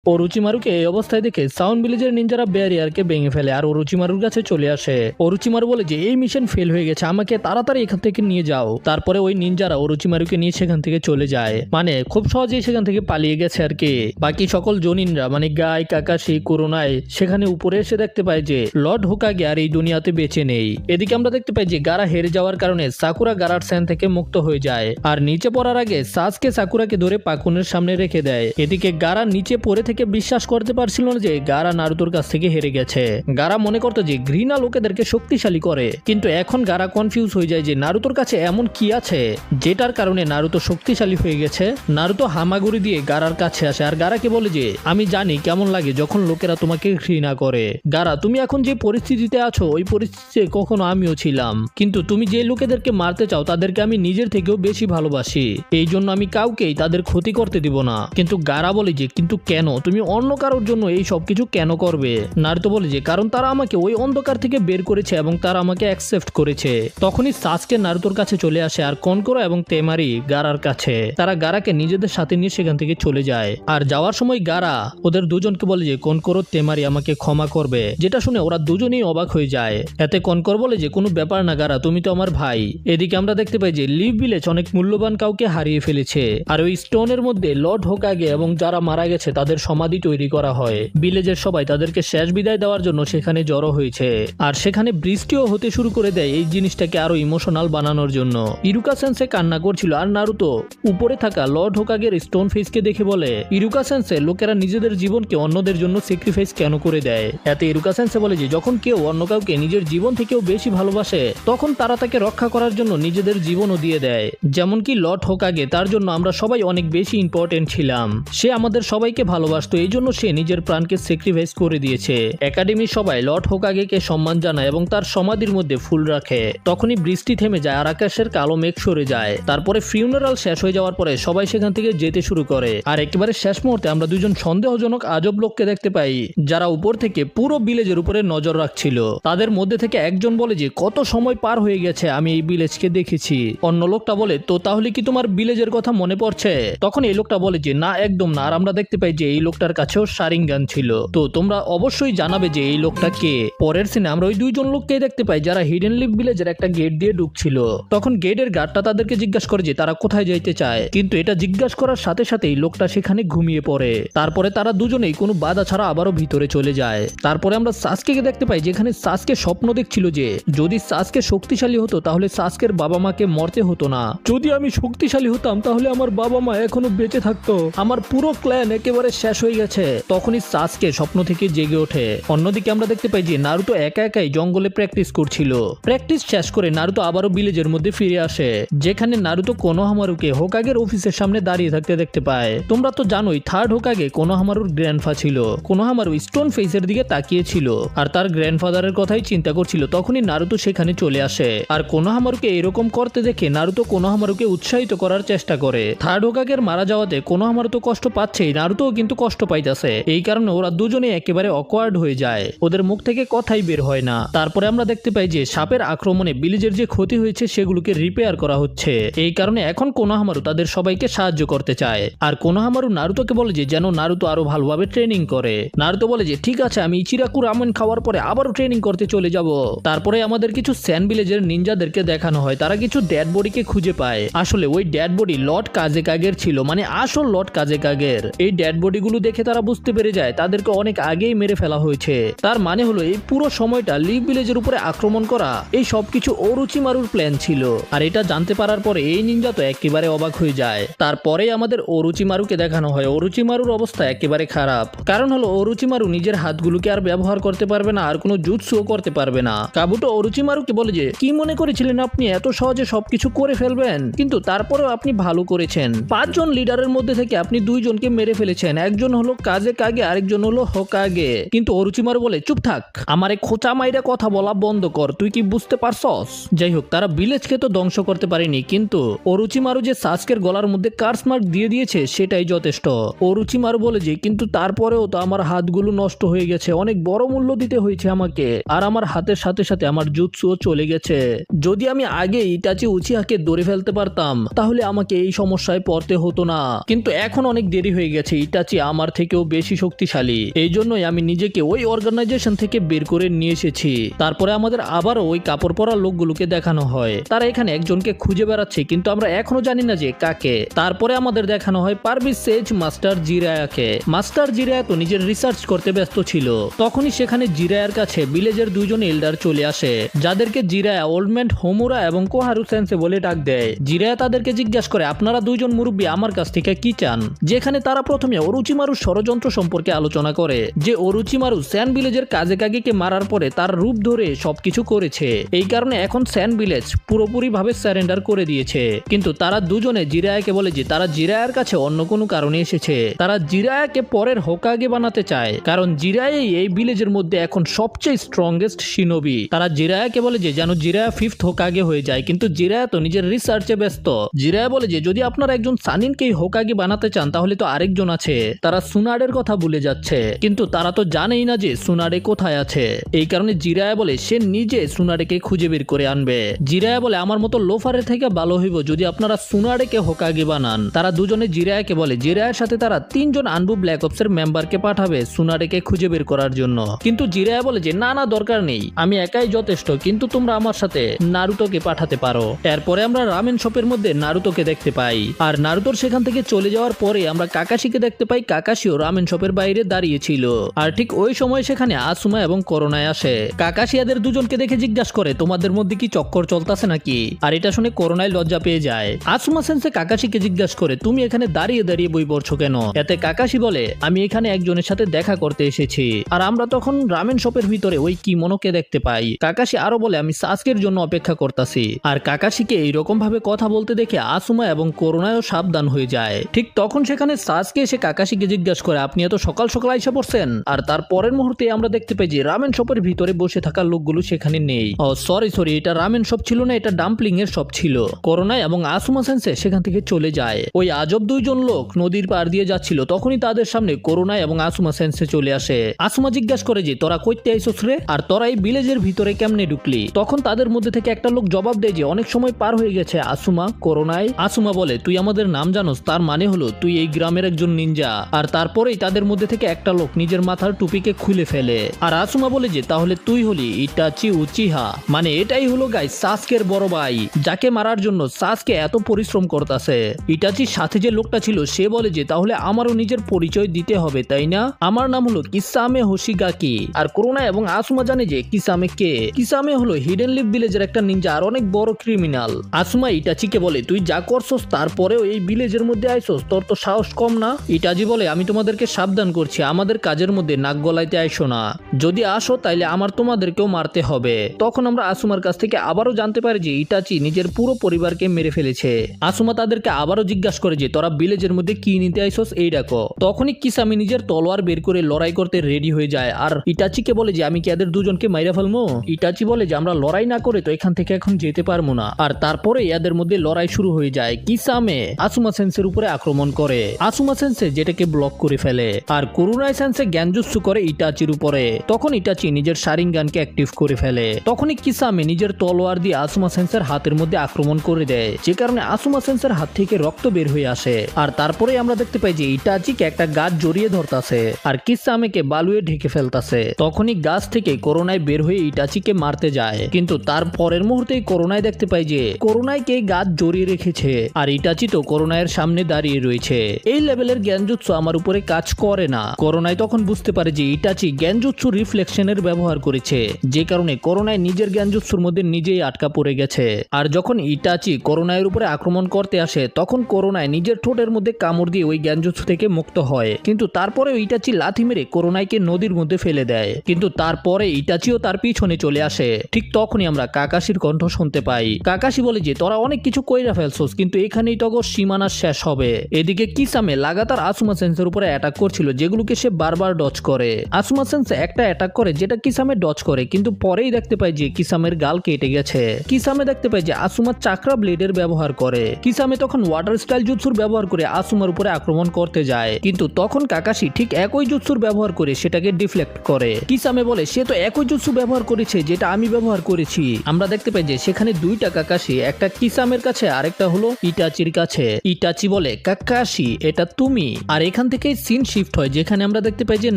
অরুচিমারুকে এই অবস্থায় দেখে সাউন্ড ভিলেজের নিনজারা ব্যারিয়ারকে ভেঙে ফেলে আর অরুচিমারুর কাছে চলে আসে। অরুচিমারু বলে যে এই মিশন ফেল হয়ে গেছে, আমাকে তাড়াতাড়ি এখান থেকে নিয়ে যাও। তারপরে ওই নিনজারা অরুচিমারুকে নিয়ে সেখান থেকে চলে যায়, মানে খুব সহজেই সেখান থেকে পালিয়ে গেছে আর কি। বাকি সকল জনিনরা মানে গাই, কাকাশি, কুরোনাই সেখানে উপরে এসে দেখতে পায় যে লর্ড হোকাগে আর এই দুনিয়াতে বেঁচে নেই। এদিকে আমরা দেখতে পাই যে গারা হেরে যাওয়ার কারণে সাকুরা গারার স্যান থেকে মুক্ত হয়ে যায় আর নিচে পড়ার আগে সাসকে সাকুরাকে ধরে পাকুনের সামনে রেখে দেয়। এদিকে গারা নিচে পড়ে থেকে বিশ্বাস করতে পারছিল না যে গারা নারুতোর কাছ থেকে হেরে গেছে। গারা মনে করতো যে ঘৃণা লোকেদেরকে শক্তিশালী করে, কিন্তু এখন গারা কনফিউজ হয়ে যায় যে নারুতোর কাছে এমন কি আছে যেটার কারণে নারুতো শক্তিশালী হয়ে গেছে। নারুতো হামাগুড়ি দিয়ে গারার কাছে আসে আর গারাকে বলে যে আমি জানি কেমন লাগে যখন লোকেরা তোমাকে ঘৃণা করে। গারা, তুমি এখন যে পরিস্থিতিতে আছো ওই পরিস্থিতিতে কখনো আমিও ছিলাম, কিন্তু তুমি যে লোকেদেরকে মারতে চাও তাদেরকে আমি নিজের থেকেও বেশি ভালোবাসি, এই জন্য আমি কাউকেই তাদের ক্ষতি করতে দিব না। কিন্তু গারা বলে যে কিন্তু কেন, তুমি অন্য কারোর জন্য এই সবকিছু কেন করবে? নারুতো বলে যে কারণ তারা আমাকে ওই অন্ধকার থেকে বের করেছে এবং তারা আমাকে অ্যাকসেপ্ট করেছে। তখনই সাসকে নারুতোর কাছে চলে আসে আর কনকোরা এবং তেমারি গারার কাছে। তারা গারাকে নিজেদের সাথে নিয়ে সেখান থেকে চলে যায় আর যাওয়ার সময় গারা ওদের দুজনকে বলে যে কনকোরো, তেমারি আমাকে ক্ষমা করবে, যেটা শুনে ওরা দুজনেই অবাক হয়ে যায়। এতে কনকর বলে যে কোনো ব্যাপার না গারা, তুমি তো আমার ভাই। এদিকে আমরা দেখতে পাই যে লিভ ভিলেজ অনেক মূল্যবান কাউকে হারিয়ে ফেলেছে আর ওই স্টোনের মধ্যে লর্ড হোকাগে এবং যারা মারা গেছে তাদের সমাধি তৈরি করা হয়। ভিলেজের সবাই তাদেরকে শেষ বিদায় দেওয়ার জন্য সেখানে জড়ো হয়েছে আর সেখানে বৃষ্টিও হতে শুরু করে দেয় এই জিনিসটাকে আরো ইমোশনাল বানানোর জন্য। ইরুকা সেন্সে কান্না করছিল আর নারুতো উপরে থাকা লর্ড হোকাগের স্টোন ফেসকে দেখে বলে ইরুকা সেন্সে লোকেরা নিজেদের জীবনকে অন্যদের জন্য স্যাক্রিফাইস কেন করে দেয়। এতে ইরুকা সেন্সে বলে যে যখন কেউ অন্য কাউকে নিজের জীবন থেকেও বেশি ভালোবাসে তখন তারা তাকে রক্ষা করার জন্য নিজেদের জীবনও দিয়ে দেয়। যেমন কি লর্ড হোকাগে, তার জন্য আমরা সবাই অনেক বেশি ইম্পর্টেন্ট ছিলাম, সে আমাদের সবাইকে ভালোবাসতো, এই জন্য সে নিজের প্রাণকে স্যাক্রিফাইস করে দিয়েছে। একাডেমির সবাই লর্ড হোকাগেকে সম্মান জানায় এবং তার সমাধির মধ্যে ফুল রাখে। তখনই বৃষ্টি থেমে যায় আর আকাশের কালো মেঘ সরে যায়। তারপরে ফিউনারাল শেষ হয়ে যাওয়ার পরে সবাই সেখান থেকে যেতে শুরু করে আর একেবারে শেষ মুহূর্তে আমরা দুজন সন্দেহজনক আজব লোককে দেখতে পাই যারা উপর থেকে পুরো ভিলেজের উপরে নজর রাখছিল। তাদের মধ্যে থেকে একজন বলে যে কত সময় পার হয়ে গেছে আমি এই ভিলেজকে দেখেছি। অন্য লোকটা বলে তো তাহলে কি তোমার ভিলেজের কথা মনে পড়ছে? তখন এই লোকটা বলে যে না, একদম না। আর আমরা দেখতে পাই যে এই লোকটার কাছেও শারিঙ্গান ছিল। তো তোমরা অবশ্যই জানাবে যে এই লোকটা কে। পরের সিনে আমরা ওই দুইজন লোককে দেখতে পাই যারা হিডেন লিভ ভিলেজের একটা গেট দিয়ে ঢুকছিল। তখন গেটের গার্ডটা তাদেরকে জিজ্ঞাসা করে যে তারা কোথায় যাইতে চায়, কিন্তু এটা জিজ্ঞাসা করার সাথে সাথেই লোকটা সেখানে ঘুমিয়ে পড়ে। তারপরে তারা দুজনেই কোনো বাধা ছাড়া আবারও ভিতরে চলে যায়। তারপরে আমরা সাসকেকে দেখতে পাই যেখানে সাসকে স্বপ্ন দেখছিল যে যদি সাসকে শক্তিশালী হতো তাহলে সাসকের বাবা মাকে মরতে হতো না। যদি আমি শক্তিশালী হতাম তাহলে আমার বাবা মা এখনো বেঁচে থাকতো, আমার পুরো ক্ল্যান একেবারে শেষ হয়ে গেছে। তখনই সাসকে স্বপ্ন থেকে জেগে ওঠে। অন্যদিকে আমরা দেখতে পাই যে নারুতো একা একাই জঙ্গলে প্র্যাকটিস করছিল। প্র্যাকটিস শেষ করে নারুতো আবারও ভিলেজের মধ্যে ফিরে আসে, যেখানে নারুতো কোনোহামারুকে হোকাগের অফিসের সামনে দাঁড়িয়ে থাকতে দেখতে পায়। তোমরা তো জানোই থার্ড হোকাগে কোনোহামারুর গ্র্যান্ডফা ছিল। কোনোহামারু স্টোন ফেসের দিকে তাকিয়ে ছিল আর তার গ্র্যান্ডফাদারের কথাই চিন্তা করছিল। তখনই নারুতো সেখানে চলে আসে আর কোনোহামারুকে এরকম করতে দেখে নারুতো কোনোহামারুকে উৎসাহিত করার চেষ্টা করে। থার্ড হোকাগের মারা যাওয়াতে কোনোহামারু তো কষ্ট পাচ্ছেই, নারুতোও কিন্তু কষ্ট পাইতেছে। এই কারণে ওরা দুজনে একেবারে অকওয়ার্ড হয়ে যায়, ওদের মুখ থেকে কথাই বের হয় না। তারপরে আমরা দেখতে পাই যে সাপের আক্রমণে ভিলেজের যে ক্ষতি হয়েছে সেগুলোকে রিপেয়ার করা হচ্ছে। এই কারণে এখন কোনোহামারু তাদের সবাইকে সাহায্য করতে চায় আর কোনোহামারু নারুতোকে বলে যে যেন নারুতো আরো ভালোভাবে ট্রেনিং করে। নারুতো বলে যে ঠিক আছে, আমি ইচিরাকু রামেন খাওয়ার পরে আবারও ট্রেনিং করতে চলে যাব। তারপরে আমাদের কিছু স্যান ভিলেজের নিনজাদেরকে দেখানো হয়, তারা কিছু ডেড বডিকে খুঁজে পায়। আসলে ওই ডেড বডি লর্ড কাজেকাগের ছিল, মানে আসল লর্ড কাজেকাগের। এই ডেড বডিগুলো দেখে তারা বুঝতে পেরে যায় তাদেরকে অনেক আগেই মেরে ফেলা হয়েছে। তার মানে হলো এই পুরো সময়টা লিভ ভিলেজের উপরে আক্রমণ করা এই সবকিছু অরুচিমারুর প্ল্যান ছিল। আর এটা জানতে পারার পরে এই নিনজা তো একেবারে অবাক হয়ে যায়। তারপরে আমাদের অরুচিমারুকে দেখানো হয়। অরুচিমারুর অবস্থা একেবারে খারাপ, কারণ হলো অরুচিমারু নিজের হাতগুলোকে আর ব্যবহার করতে পারবে না আর কোনো জুৎসুও করতে পারবে না। কাবুটো অরুচিমারুকে বলে যে কি মনে করেছিলেন আপনি এত সহজে সবকিছু করে ফেলবেন? কিন্তু তারপরেও আপনি ভালো করেছেন। 5 জন লিডারের মধ্যে থেকে আপনি 2 জনকে মেরে ফেলেছেন, একজন হলো কাজেকাগে আরেকজন হলো হোকাগে। কিন্তু অরুচিমারু বলে চুপ থাক, আমারে খোঁচা মাইরা কথা বলা বন্ধ কর, তুই কি বুঝতে পারছস? যাই হোক, তারা ভিলেজকে তো ধ্বংস করতে পারেনি, কিন্তু অরুচিমারু যে সাসকের গলার মধ্যে কার্স মার্ক দিয়ে দিয়েছে সেটাই যথেষ্ট। অরুচিমারু বলে যে কিন্তু তারপরেও তো আমার হাতগুলো নষ্ট হয়ে গেছে, অনেক বড় মূল্য দিতে হয়েছে আমাকে, আর আমার হাতের সাথে সাথে আমার জুৎসুও চলে গেছে। যদি আমি আগে ইটাচি উচিহাকে ধরে ফেলতে পারতাম তাহলে আমাকে এই সমস্যায় পড়তে হতো না, কিন্তু এখন অনেক দেরি হয়ে গেছে। ইটাচি আমার থেকেও বেশি শক্তিশালী, এই জন্যই আমি নিজেকে ওই অর্গানাইজেশন থেকে বের করে নিয়ে এসেছি। তারপরে আমাদের আবারও ওই কাপড় পরা লোকগুলোকে দেখানো হয়, তারা এখানে একজনকে খুঁজে বেড়াচ্ছে, কিন্তু আমরা এখনো জানি না যে কাকে। তারপরে আমাদের দেখানো হয় পারভেজ সেজ মাস্টার জিরায়াকে। মাস্টার জিরায়া তো নিজের রিসার্চ করতে ব্যস্ত ছিল। তখনই সেখানে জিরায়ার কাছে ভিলেজের দুইজন এল্ডার চলে আসে, যাদেরকে জিরায়া ওল্ডম্যান হোমুরা এবং কোহারু সেন্সে বলে ডাক দেয়। জিরায়া তাদেরকে জিজ্ঞাসা করে, আপনারা দুইজন মুরব্বী আমার কাছ থেকে কি চান? যেখানে তারা প্রথমে অরুচিমারুর ষড়যন্ত্র সম্পর্কে আলোচনা করে, যে অরুচিমারু স্যান ভিলেজের কাজে কাগেকে মারার পরে তার রূপ ধরে সবকিছু করেছে, এই কারণে এখন স্যান ভিলেজ পুরোপুরি ভাবে সারেন্ডার করে দিয়েছে। কিন্তু তারা দুজনে জিরায়াকে বলে যে তারা জিরায়ার কাছে অন্য কোনো কারণে এসেছে, তারা জিরায়াকে পরের হোকাগে বানাতে চায়, কারণ জিরায়াই এই ভিলেজের মধ্যে এখন সবচেয়ে স্ট্রংগেস্ট শিনোবি। তারা জিরায়াকে বলে যে যেন জিরায়া ফিফথ হোকাগে হয়ে যায়, কিন্তু জিরায়া তো নিজের রিসার্চে ব্যস্ত। জিরায়া বলে যে যদি আপনারা একজন সানিনকেই হোকাগে বানাতে চান তাহলে তো আরেকজন আছে। তারা সুনাডের কথা ভুলে যাচ্ছে, কিন্তু তারা তো জানেই না যে সুনাডে কোথায় আছে। এই কারণে জিরায়া বলে সে নিজে সুনাডেকে খুঁজে বের করে আনবে। জিরায়া বলে আমার মতো লোফারের থেকে ভালো হইব যদি আপনারা সুনাডেকে হোকাগে বানান। তারা দুজনে জিরায়াকে বলে জিরায়ার সাথে তারা 3 জন আনবু ব্ল্যাক অপসের মেম্বারকে পাঠাবে সুনাডেকে খুঁজে বের করার জন্য। কিন্তু জিরায়া বলে যে না দরকার নেই, আমি একাই যথেষ্ট, কিন্তু তোমরা আমার সাথে নারুতোকে পাঠাতে পারো। এরপরে আমরা রামেন শপের মধ্যে নারুতোকে দেখতে পাই, আর নারুতোর সেখান থেকে চলে যাওয়ার পরে আমরা কাকাশিকে দেখতে পাই। কাকাশিও রামেন শপের বাইরে দাঁড়িয়েছিল, আর ঠিক ওই সময় সেখানে আসুমা এবং করোনায় আসে। কাকাশি এদের দুজনকে দেখে জিজ্ঞাসা করে তোমাদের মধ্যে কি চক্কর চলতেছে নাকি? আর এটা শুনে করোনায় লজ্জা পেয়ে যায়। আসুমা সেন্সে কাকাশিকে জিজ্ঞাসা করে তুমি এখানে দাঁড়িয়ে দাঁড়িয়ে বই পড়ছো কেন? এতে কাকাশি বলে আমি এখানে একজনের সাথে দেখা করতে এসেছি। আর আমরা তখন রামেন শপের ভিতরে ওই কিমোনোকে দেখতে পাই। কাকাশি আরো বলে আমি সাসকের জন্য অপেক্ষা করতেছি। আর কাকাশিকে এইরকম ভাবে কথা বলতে দেখে আসুমা এবং করোনায়ও সাবধান হয়ে যায়। ঠিক তখন সেখানে সাসকে এসে কাকাশিকে জিজ্ঞাসা করে আপনি এত সকাল সকাল আইসা পড়ছেন? আর তার পরের মুহূর্তে আমরা দেখতে পাই যে রামেন শপের ভিতরে বসে থাকা লোকগুলো সেখানে নেই। ও সরি এটা রামেন শপ ছিল না, এটা ডাম্পলিং এর শপ ছিল। করোনায় এবং আসুমা সেন্সে সেখান থেকে চলে যায়। ওই আজব দুইজন লোক নদীর পার দিয়ে যাচ্ছিল, তখনই তাদের সামনে করোনায় এবং আসুমা সেন্সে চলে আসে। আসমা জিজ্ঞাসা করে যে তোরা কইতে আইছস রে, আর তোরা এই ভিলেজের ভিতরে কেমনে ঢুকলি? তখন তাদের মধ্যে থেকে একটা লোক জবাব দেয় যে অনেক সময় পার হয়ে গেছে আসুমা। করোনায় আসুমা বলে তুই আমাদের নাম জানোস, তার মানে হলো তুই এই গ্রামের একজন নিনজা। আর তারপরেই তাদের মধ্যে থেকে একটা লোক নিজের মাথার টুপিকে খুলে ফেলে। আর আসুমা বলে যে তাহলে তুই হলি ইটাচি উচিহা, মানে এটাই হলো গাইস সাসকের বড় ভাই, যাকে মারার জন্য সাসকে এত পরিশ্রম করতেছে। ইটাচির সাথে যে লোকটা ছিল সে বলে যে তাহলে আমারও নিজের পরিচয় দিতে হবে তাই না? আমার নাম হলো কিসামে হোশিগাকি। আর করোনা এবং আসুমা জানে যে কিসামে কে। কিসামে হলো হিডেন লিভ ভিলেজের একটা নিনজা আর অনেক বড় ক্রিমিনাল। আসুমা ইটাচিকে বলে তুই যা করছস তারপরেও এই ভিলেজের মধ্যে আইছস, তোর তো সাহস কম না? ইটাচি বলে আমি তোমাদেরকে সাবধান করছি, আমাদের কাজের মধ্যে নাক গলাইতে আইসো না, যদি আসো তাইলে আমার তোমাদেরকেও মারতে হবে। তখন আমরা আসুমার কাছ থেকে আবারও জানতে পারি যে ইটাচি নিজের পুরো পরিবারকে মেরে ফেলেছে। আসুমা তাদেরকে আবারও জিজ্ঞাসা করে যে তোরা ভিলেজের মধ্যে কি নিতে আইসস এই ডাকো। তখনই কিসামি নিজের তলোয়ার বের করে লড়াই করতে রেডি হয়ে যায়, আর ইটাচিকে বলে যে আমি কি এদের দুজনকে মাইরা ফেলবো? ইটাচি বলে যে আমরা লড়াই না করে তো এখান থেকে এখন যেতে পারবো না। আর তারপরে এদের মধ্যে লড়াই শুরু হয়ে যায়। কিসামে আসুমা সেন্সের উপরে আক্রমণ করে, আসুমা সেন্সে যেটাকে ব্লক করে ফেলে, আর করুনাই সেন্সে জ্ঞানজুৎসু করে ইটাচির উপরে। তখন ইটাচি নিজের শারিঙ্গানকে অ্যাক্টিভ করে ফেলে। তখনই কিসামে নিজের তলোয়ার দিয়ে আসুমা সেন্সের হাতের মধ্যে আক্রমণ করে দেয়, যে কারণে আসুমা সেন্সের হাত থেকে রক্ত বের হয়ে আসে। আর তারপরে আমরা দেখতে পাই যে ইটাচিকে একটা গাছ জড়িয়ে ধরতাছে আর কিসামেকে বালুয়ে ঢেকে ফেলতাছে। তখনই গাছ থেকে করোনায় বের হয়ে ইটাচিকে মারতে যায়, কিন্তু তার পরের মুহূর্তেই করোনায় দেখতে পাই যে করোনায়কে গাছ জড়িয়ে রেখেছে, আর ইটাচি তো করোনায়ের সামনে দাঁড়িয়ে রয়েছে। এই লেভেলের জ্ঞানজুৎসু আমার উপরে কাজ করে না। করোনায় তখন বুঝতে পারে যে ইটাচি জ্ঞানজুৎসু রিফ্লেকশনের ব্যবহার করেছে, যে কারণে করোনায় নিজের জ্ঞানজুৎসুর মধ্যে নিজেই আটকা পড়ে গেছে। আর যখন ইটাচি করোনায়ের উপরে আক্রমণ করতে আসে তখন করোনায় নিজের ঠোঁটের মধ্যে কামড় দিয়ে ওই জ্ঞানজুৎসু থেকে মুক্ত হয়, কিন্তু তারপরে ইটাচি লাথি মেরে করোনাইকে নদীর মধ্যে ফেলে দেয়। কিন্তু তারপরে ইটাচিও তার পিছনে চলে আসে। ঠিক তখনই আমরা কাকাশির কণ্ঠ শুনতে পাই। কাকাশি বলে যে তোরা অনেক কিছু কইরা ফেলছস, কিন্তু এখানেই তগর সীমানা শেষ হবে। এদিকে কিসামে লাগাতার আসুমা সেন্সের উপরে অ্যাটাক করছিল, যেগুলোকে সে বারবার ডজ করে। আসুমা সেন্স একটা অ্যাটাক করে যেটা কিসামে ডজ করে, কিন্তু পরেই দেখতে পাই যে কিসামের গাল কেটে গেছে। কিসামে দেখতে পাই যে আসুমা চাকরা ব্লেডের ব্যবহার করে। কিসামে তখন ওয়াটার স্টাইল জুৎসুর ব্যবহার করে আসুমার উপরে আক্রমণ করতে যায়, কিন্তু তখন কাকাশি ঠিক একই জুৎসুর ব্যবহার করে সেটাকে ডিফ্লেক্ট করে। কিসামে বলে সে তো একই জুৎসু ব্যবহার করেছে যেটা আমি ব্যবহার করেছি। আমরা দেখতে পাই যে সেখানে দুইটা কাকাশি, একটা কিসামের কাছে আরেকটা হলো ইটাচির কাছে। ইটাচি বলে কাকাশি এটা তুমি, আর এখানে এখান থেকেই সিন শিফট হয়, যেখানে আমরা দেখতে পাই যে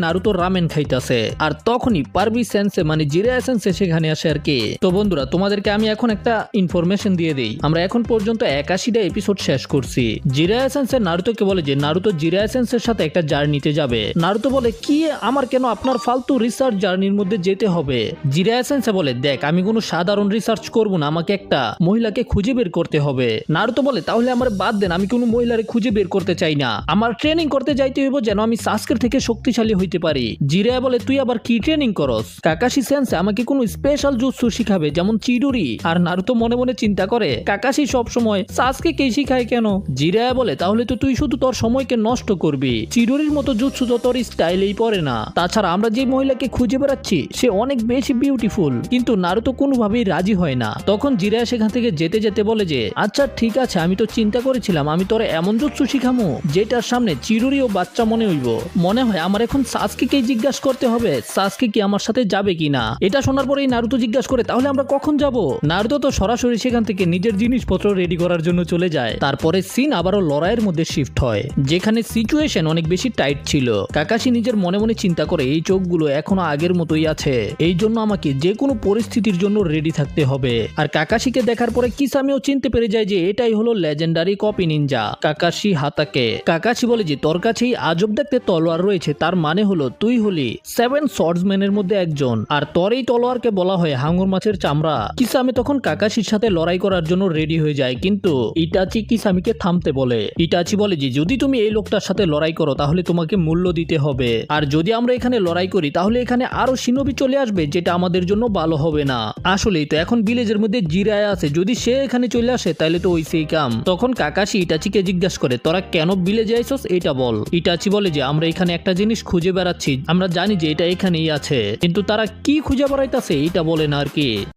নারুতো রামেন খাইতেছে, আর তখনই পারবি সেন্সে মানে জিরায়া সেন্সে সেখানে আসে আর কি। তো বন্ধুরা, তোমাদেরকে আমি এখন একটা ইনফরমেশন দিয়ে দিই। আমরা এখন পর্যন্ত 81টা এপিসোড শেষ করছি। জিরায়া সেন্সে নারুতোকে বলে যে নারুতো জিরায়া সেন্সের সাথে একটা জার্নিতে যাবে। নারুতো বলে কি, আমার কেন আপনার ফালতু রিসার্চ জার্নির মধ্যে যেতে হবে? জিরায়া সেন্সে বলে দেখ, আমি কোনো সাধারণ রিসার্চ করব না, আমাকে একটা মহিলাকে খুঁজে বের করতে হবে। নারুতো বলে তাহলে আমার বাদ দেন, আমি কোনো মহিলারে খুঁজে বের করতে চাই না, আমার ট্রেনিং করতে যাইতে হইব যেন আমি সাসকের থেকে শক্তিশালী হইতে পারি। জিরায়া বলে তুই আবার কি ট্রেনিং করস? কাকাশি সেন্সে আমাকে কোনো স্পেশাল জুৎসু শিখাবে যেমন চিডুরি? আর নারুতো মনে মনে চিন্তা করে কাকাশি সব সময় সাসকে কে শিখায় কেন? জিরায়া বলে তাহলে তো তুই শুধু তোর সময়কে নষ্ট করবি, চিডুরির মতো জুৎসু তো তোর স্টাইলেই পড়ে না। তাছাড়া আমরা যে মহিলাকে খুঁজে বেড়াচ্ছি সে অনেক বেশি বিউটিফুল। কিন্তু নারুতো কোনোভাবেই রাজি হয় না। তখন জিরায়া সেখান থেকে যেতে যেতে বলে যে আচ্ছা ঠিক আছে, আমি তো চিন্তা করেছিলাম আমি তোরে এমন জুৎসু শিখামু যেটার সামনে চিরুরি ও বাচ্চা মনে হইব। মনে হয় আমার এখন সাসকেকেই জিজ্ঞাসা করতে হবে সাসকে কি আমার সাথে যাবে কিনা। এটা শোনার পরেই নারুতো জিজ্ঞাসা করে তাহলে আমরা কখন যাব? নারুতো তো সরাসরি সেখান থেকে নিজের জিনিসপত্র রেডি করার জন্য চলে যায়। তারপরে সিন আবারও লড়াইয়ের মধ্যে শিফট হয়, যেখানে সিচুয়েশন অনেক বেশি টাইট ছিল। কাকাশি নিজের মনে মনে চিন্তা করে এই চোখগুলো এখনো আগের মতোই আছে, এই জন্য আমাকে যে কোনো পরিস্থিতির জন্য রেডি থাকতে হবে। আর কাকাশিকে দেখার পরে কিসামিও চিনতে পেরে যায় যে এটাই হলো লেজেন্ডারি কপি নিনজা কাকাশি হাতাকে। কাকাশি বলে যে তোর কাছেই আজব দেখতে তলোয়ার রয়েছে, তার মানে হলো তুই হলি 7 সর্ডসম্যানের মধ্যে একজন, আর তোর এই তলোয়ারকে বলা হয় হাঙ্গর মাছের চামড়া। কিসামি তখন কাকাশির সাথে লড়াই করার জন্য রেডি হয়ে যায়, কিন্তু ইটাচি কিসামিকে থামতে বলে। ইটাচি বলে যে যদি তুমি এই লোকটার সাথে লড়াই করো তাহলে তোমাকে মূল্য দিতে হবে, আর যদি আমরা এখানে লড়াই করি তাহলে এখানে আরো শিনোবি চলে আসবে, যেটা আমাদের জন্য ভালো হবে না। আসলেই তো এখন ভিলেজের মধ্যে জিরায়া আছে, যদি সে এখানে চলে আসে তাহলে তো ওই সেই কাম। তখন কাকাশি ইটাচিকে জিজ্ঞাসা করে তোরা কেন ভিলেজে আইছস এটা বল। ইটাচি বলে যে আমরা এখানে একটা জিনিস খুঁজে বেড়াচ্ছি, আমরা জানি যে এটা এখানেই আছে, কিন্তু তারা কি খুঁজে বেড়াইতেছে এটা বলে না আর কি।